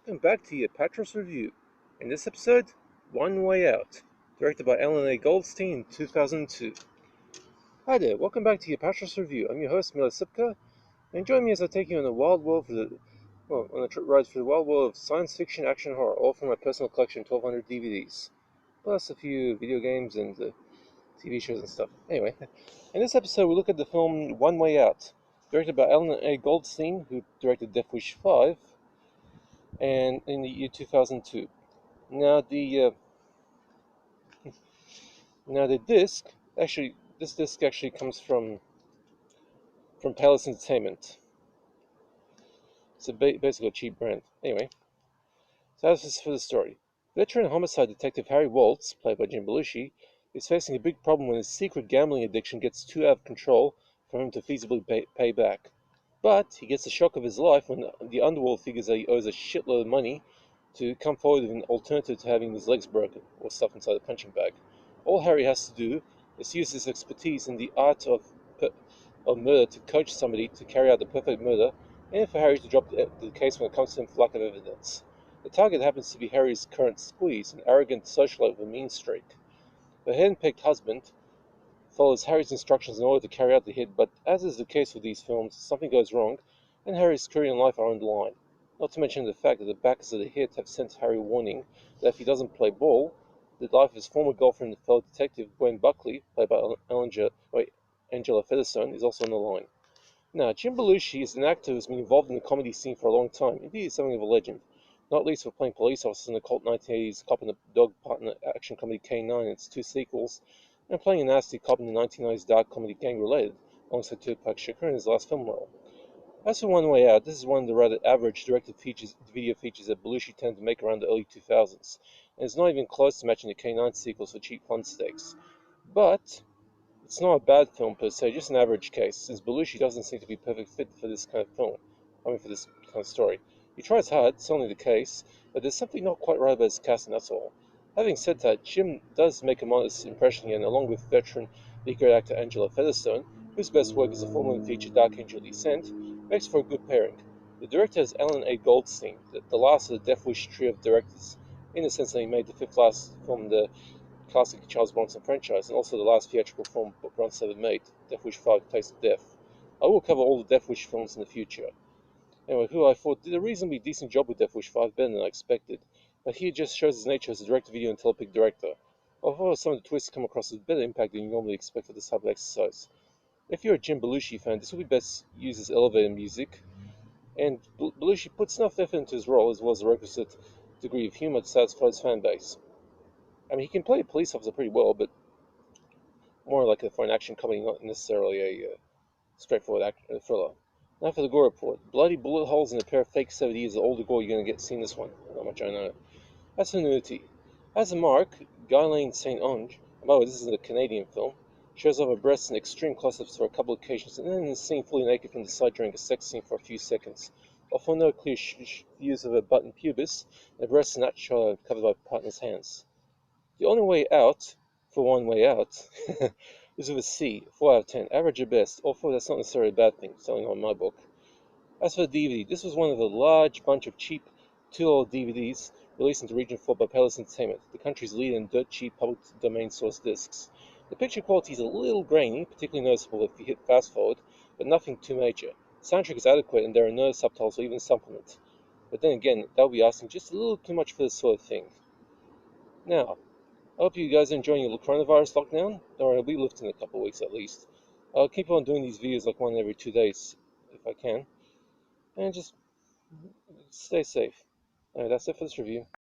welcome back to the Apatros review. In this episode, One Way Out, directed by Alan A. Goldstein in 2002. Hi there, welcome back to the Apatros review. I'm your host, Mila Sipka, and join me as I take you on a wild world on a trip ride through the wild world of science fiction, action, horror, all from my personal collection of 1,200 DVDs, plus a few video games and TV shows and stuff. Anyway, in this episode, we look at the film One Way Out, directed by Alan A. Goldstein, who directed Death Wish 5. And in the year 2002. Now the disc this disc actually comes from Payless Entertainment. It's basically a cheap brand. Anyway, so that's for the story. Veteran homicide detective Harry Waltz, played by Jim Belushi, is facing a big problem when his secret gambling addiction gets too out of control for him to feasibly pay back. But he gets the shock of his life when the underworld figures that he owes a shitload of money to come forward with an alternative to having his legs broken or stuffed inside a punching bag. All Harry has to do is use his expertise in the art of murder to coach somebody to carry out the perfect murder, and for Harry to drop the case when it comes to him for lack of evidence. The target happens to be Harry's current squeeze, an arrogant socialite with a mean streak. The hand-picked husband follows Harry's instructions in order to carry out the hit, but as is the case with these films, something goes wrong, and Harry's career and life are on the line. Not to mention the fact that the backers of the hit have sent Harry a warning that if he doesn't play ball, the life of his former girlfriend and fellow detective Gwen Buckley, played by Angela Featherstone, is also on the line. Now, Jim Belushi is an actor who's been involved in the comedy scene for a long time. Indeed, he's something of a legend, not least for playing police officers in the cult 1980s cop and the dog partner action comedy K9 and its two sequels, and playing a nasty cop in the 1990s dark comedy Gang Related, alongside Tupac Shakur in his last film role. As for One Way Out, this is one of the rather average video features that Belushi tended to make around the early 2000s, and it's not even close to matching the K9 sequels for cheap fun stakes. But it's not a bad film per se, just an average case, since Belushi doesn't seem to be a perfect fit for this kind of film. For this kind of story. He tries hard, certainly the case, but there's something not quite right about his casting, that's all. Having said that, Jim does make a modest impression here, and along with veteran lead actor Angela Featherstone, whose best work is the full-moon feature Dark Angel Descent, makes for a good pairing. The director is Alan A. Goldstein, the last of the Death Wish trio of directors, in the sense that he made the fifth last film in the classic Charles Bronson franchise, and also the last theatrical film Bronson ever made, Death Wish 5, Taste of Death. I will cover all the Death Wish films in the future. Anyway, who I thought did a reasonably decent job with Death Wish 5, better than I expected, but he just shows his nature as a direct-to-video and telepic director. Although some of the twists come across with better impact than you normally expect for this type of exercise. If you're a Jim Belushi fan, this will be best used as elevator music, and Belushi puts enough effort into his role as well as the requisite degree of humor to satisfy his fan base. He can play a police officer pretty well, but more like for an action comedy, not necessarily a straightforward thriller. Now for the gore report. Bloody bullet holes and a pair of fake 70 years older gore you're going to get seen this one. Not much I know. As for nudity. As a mark, Ghislaine St. Onge, by the way, this is a Canadian film, shows off her breasts in extreme close-ups for a couple of occasions, and then is seen fully naked from the side during a sex scene for a few seconds. Although no clear views of her butt and pubis, and her breasts and that show are covered by partner's hands. The only way out, for One Way Out, is with a C, 4 out of 10, average at best, although that's not necessarily a bad thing, selling on my book. As for the DVD, this was one of a large bunch of cheap $2 DVDs released into Region 4 by Payless Entertainment, the country's leader in dirt cheap public domain source discs. The picture quality is a little grainy, particularly noticeable if you hit fast forward, but nothing too major. The soundtrack is adequate and there are no subtitles or even supplements. But then again, that would be asking just a little too much for this sort of thing. Now, I hope you guys are enjoying your coronavirus lockdown. Don't worry, I'll be lifting in a couple of weeks at least. I'll keep on doing these videos like one every 2 days, if I can. And just stay safe. Alright, that's it for this review.